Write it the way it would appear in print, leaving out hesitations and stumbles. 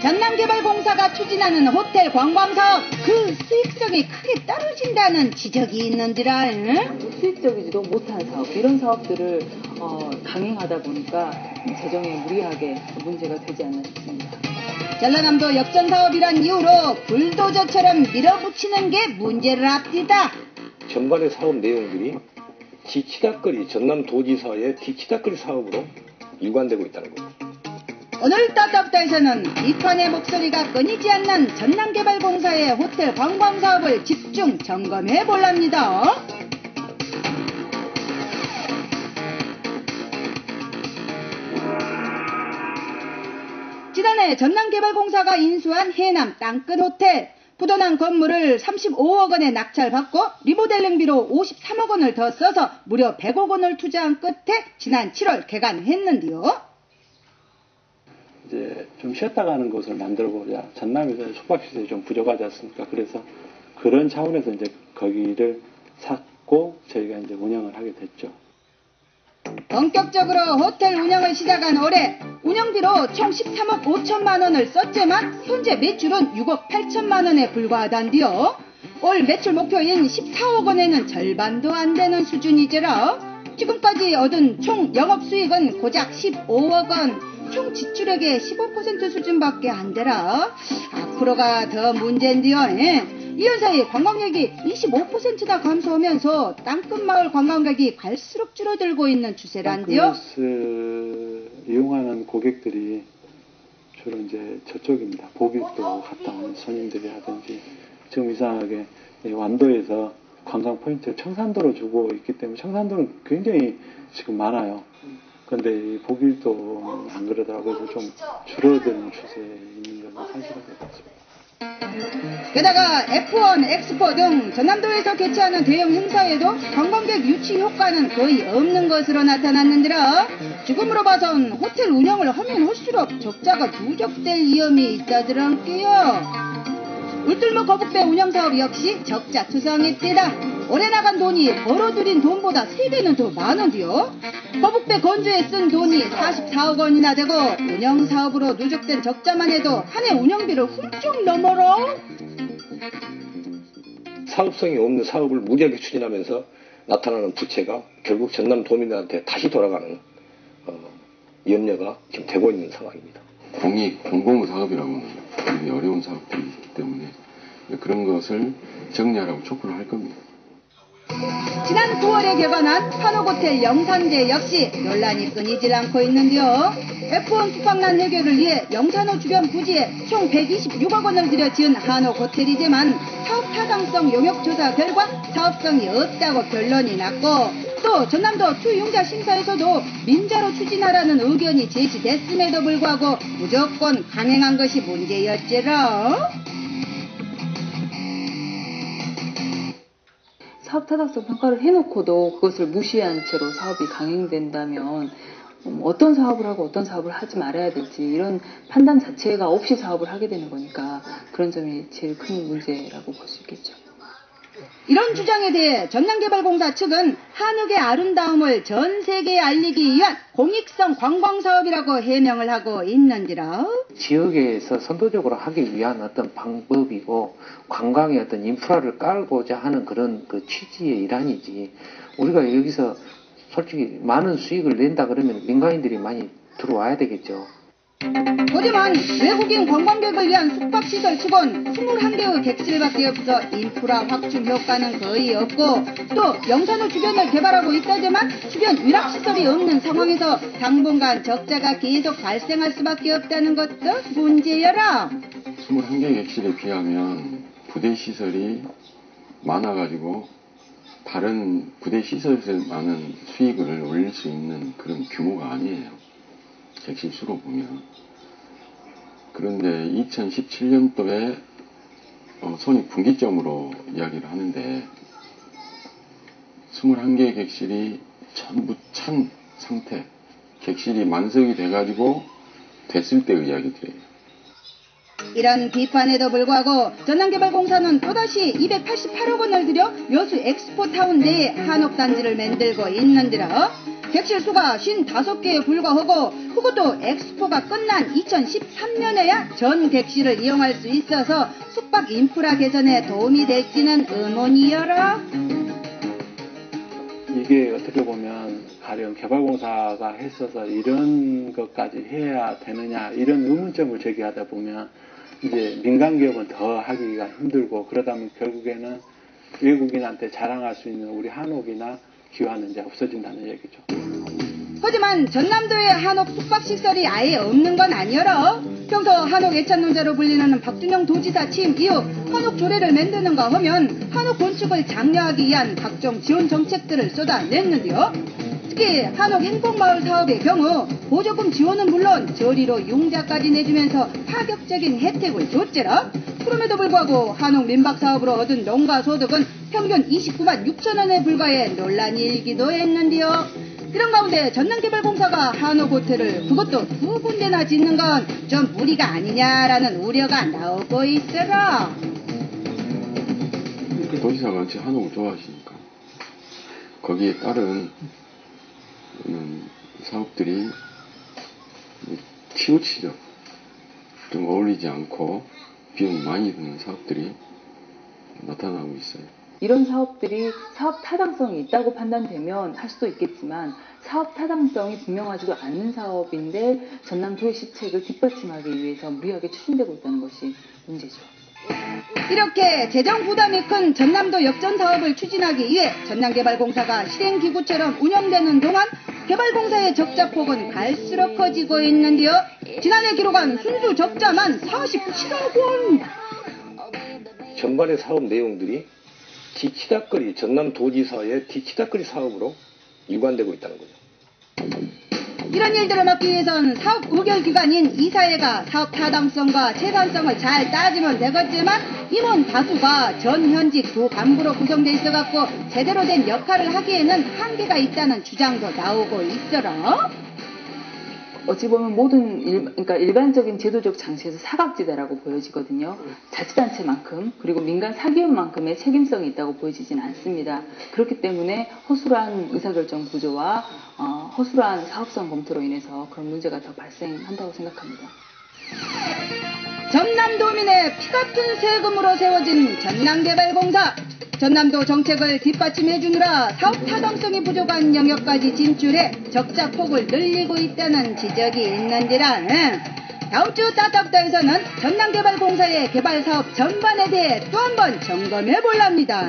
전남개발공사가 추진하는 호텔 관광사업, 그 수익성이 크게 떨어진다는 지적이 있는지라. 수익적이지도 못한 사업, 이런 사업들을 강행하다 보니까 재정에 무리하게 문제가 되지 않나 싶습니다. 전라남도 역전사업이란 이유로 불도저처럼 밀어붙이는 게 문제를 앞뒤다. 전반의 사업 내용들이 뒤치다거리, 전남도지사의 뒤치다거리 사업으로 일관되고 있다는 겁니다. 오늘 따따부타에서는 비판의 목소리가 끊이지 않는 전남개발공사의 호텔 관광사업을 집중 점검해 볼랍니다. 지난해 전남개발공사가 인수한 해남 땅끝 호텔, 부도난 건물을 35억 원에 낙찰받고 리모델링비로 53억 원을 더 써서 무려 100억 원을 투자한 끝에 지난 7월 개관했는데요. 이제 좀 쉬었다 가는 곳을 만들어보자. 전남에서 숙박시설이 좀 부족하지 않습니까? 그래서 그런 차원에서 이제 거기를 샀고 저희가 이제 운영을 하게 됐죠. 본격적으로 호텔 운영을 시작한 올해 운영비로 총 13억 5천만 원을 썼지만 현재 매출은 6억 8천만 원에 불과하단디요. 올 매출 목표인 14억 원에는 절반도 안 되는 수준이지라 지금까지 얻은 총 영업수익은 고작 15억 원, 총 지출액의 15% 수준밖에 안 되라. 앞으로가 더 문제인데요. 이 현상이 관광객이 25%나 감소하면서 땅끝마을 관광객이 갈수록 줄어들고 있는 추세란데요. 땅끝을 이용하는 고객들이 주로 이제 저쪽입니다. 보길도 갔다 오는 손님들이라든지 지금 이상하게 완도에서 관광 포인트 청산도로 주고 있기 때문에 청산도는 굉장히 지금 많아요. 그런데 이 보길도 안 그러더라고요. 그래서 좀 줄어드는 추세에 있는 것은 사실은 것 같습니다. 게다가 F1, 엑스포 등 전남도에서 개최하는 대형 행사에도 관광객 유치 효과는 거의 없는 것으로 나타났는데라 지금으로 봐선 호텔 운영을 하면 할수록 적자가 누적될 위험이 있다더란께요. 울들목 거북배 운영사업 역시 적자투성했대다. 올해 나간 돈이 벌어들인 돈보다 3배는 더 많은데요. 거북배 건조에 쓴 돈이 44억 원이나 되고 운영사업으로 누적된 적자만 해도 한 해 운영비를 훌쩍 넘어라. 사업성이 없는 사업을 무리하게 추진하면서 나타나는 부채가 결국 전남도민들한테 다시 돌아가는 염려가 지금 되고 있는 상황입니다. 공공 사업이라고는 굉장히 어려운 사업들이기 때문에 그런 것을 정리하라고 촉구를 할 겁니다. 지난 9월에 개관한 한옥호텔 영산제 역시 논란이 끊이질 않고 있는데요. F1 투박난 해결을 위해 영산호 주변 부지에 총 126억 원을 들여 지은 한옥호텔이지만 사업 타당성 용역조사 결과 사업성이 없다고 결론이 났고 또 전남도 투융자 심사에서도 민자로 추진하라는 의견이 제시됐음에도 불구하고 무조건 강행한 것이 문제였지라. 사업 타당성 평가를 해놓고도 그것을 무시한 채로 사업이 강행된다면 어떤 사업을 하고 어떤 사업을 하지 말아야 될지 이런 판단 자체가 없이 사업을 하게 되는 거니까 그런 점이 제일 큰 문제라고 볼 수 있겠죠. 이런 주장에 대해 전남개발공사 측은 한옥의 아름다움을 전 세계에 알리기 위한 공익성 관광사업이라고 해명을 하고 있는지라. 지역에서 선도적으로 하기 위한 어떤 방법이고 관광의 어떤 인프라를 깔고자 하는 그런 그 취지의 일환이지 우리가 여기서 솔직히 많은 수익을 낸다 그러면 민간인들이 많이 들어와야 되겠죠. 하지만 외국인 관광객을 위한 숙박시설 측은 21개의 객실밖에 없어 인프라 확충 효과는 거의 없고 또 영산호 주변을 개발하고 있다지만 주변 위락시설이 없는 상황에서 당분간 적자가 계속 발생할 수밖에 없다는 것도 문제여라. 21개 객실에 비하면 부대시설이 많아가지고 다른 부대시설에서만은 수익을 올릴 수 있는 그런 규모가 아니에요. 객실 수로 보면. 그런데 2017년도에 손익 분기점으로 이야기를 하는데 21개 객실이 전부 찬 상태, 객실이 만석이 돼가지고 됐을 때의 이야기들이에요. 이런 비판에도 불구하고 전남개발공사는 또다시 288억 원을 들여 여수 엑스포타운 내에 한옥단지를 만들고 있는데라 객실 수가 55개에 불과하고 그것도 엑스포가 끝난 2013년에야 전 객실을 이용할 수 있어서 숙박 인프라 개선에 도움이 될지는 의문이여라. 이게 어떻게 보면 가령 개발공사가 했어서 이런 것까지 해야 되느냐 이런 의문점을 제기하다 보면 이제 민간기업은 더 하기가 힘들고 그러다 보면 결국에는 외국인한테 자랑할 수 있는 우리 한옥이나 기와는 이제 없어진다는 얘기죠. 하지만 전남도에 한옥 숙박시설이 아예 없는 건 아니여라. 평소 한옥 애찬론자로 불리는 박준영 도지사 취임 이후 한옥 조례를 만드는가 하면 한옥 건축을 장려하기 위한 각종 지원 정책들을 쏟아냈는데요. 특히 한옥 행복마을 사업의 경우 보조금 지원은 물론 저리로 융자까지 내주면서 파격적인 혜택을 줬지라. 그럼에도 불구하고 한옥 민박 사업으로 얻은 농가 소득은 평균 29만 6천 원에 불과해 논란이 일기도 했는데요. 이런 가운데 전남개발공사가 한옥 호텔을 그것도 2군데나 짓는 건 좀 무리가 아니냐라는 우려가 나오고 있어라. 도지사가 같이 한옥을 좋아하시니까 거기에 따른 사업들이 치우치죠. 좀 어울리지 않고 비용이 많이 드는 사업들이 나타나고 있어요. 이런 사업들이 사업 타당성이 있다고 판단되면 할 수도 있겠지만 사업 타당성이 분명하지도 않는 사업인데 전남도의 시책을 뒷받침하기 위해서 무리하게 추진되고 있다는 것이 문제죠. 이렇게 재정 부담이 큰 전남도 역전 사업을 추진하기 위해 전남개발공사가 실행기구처럼 운영되는 동안 개발공사의 적자폭은 갈수록 커지고 있는데요. 지난해 기록한 순수 적자만 47억 원. 전반의 사업 내용들이 뒤치다거리 전남도지사의 뒤치다거리 사업으로 일관되고 있다는 거죠. 이런 일들을 막기 위해선 사업 의결기관인 이사회가 사업 타당성과 재산성을 잘 따지면 되겠지만 임원 다수가 전 현직 두 간부로 구성돼 있어갖고 제대로 된 역할을 하기에는 한계가 있다는 주장도 나오고 있어라. 어찌 보면 그러니까 일반적인 제도적 장치에서 사각지대라고 보여지거든요. 자치단체만큼 그리고 민간 사기업만큼의 책임성이 있다고 보여지진 않습니다. 그렇기 때문에 허술한 의사결정 구조와 허술한 사업성 검토로 인해서 그런 문제가 더 발생한다고 생각합니다. 전남도민의 피같은 세금으로 세워진 전남개발공사. 전남도 정책을 뒷받침해주느라 사업 타당성이 부족한 영역까지 진출해 적자 폭을 늘리고 있다는 지적이 있는지라. 다음 주 따딱다에서는 전남개발공사의 개발사업 전반에 대해 또 한 번 점검해 볼랍니다.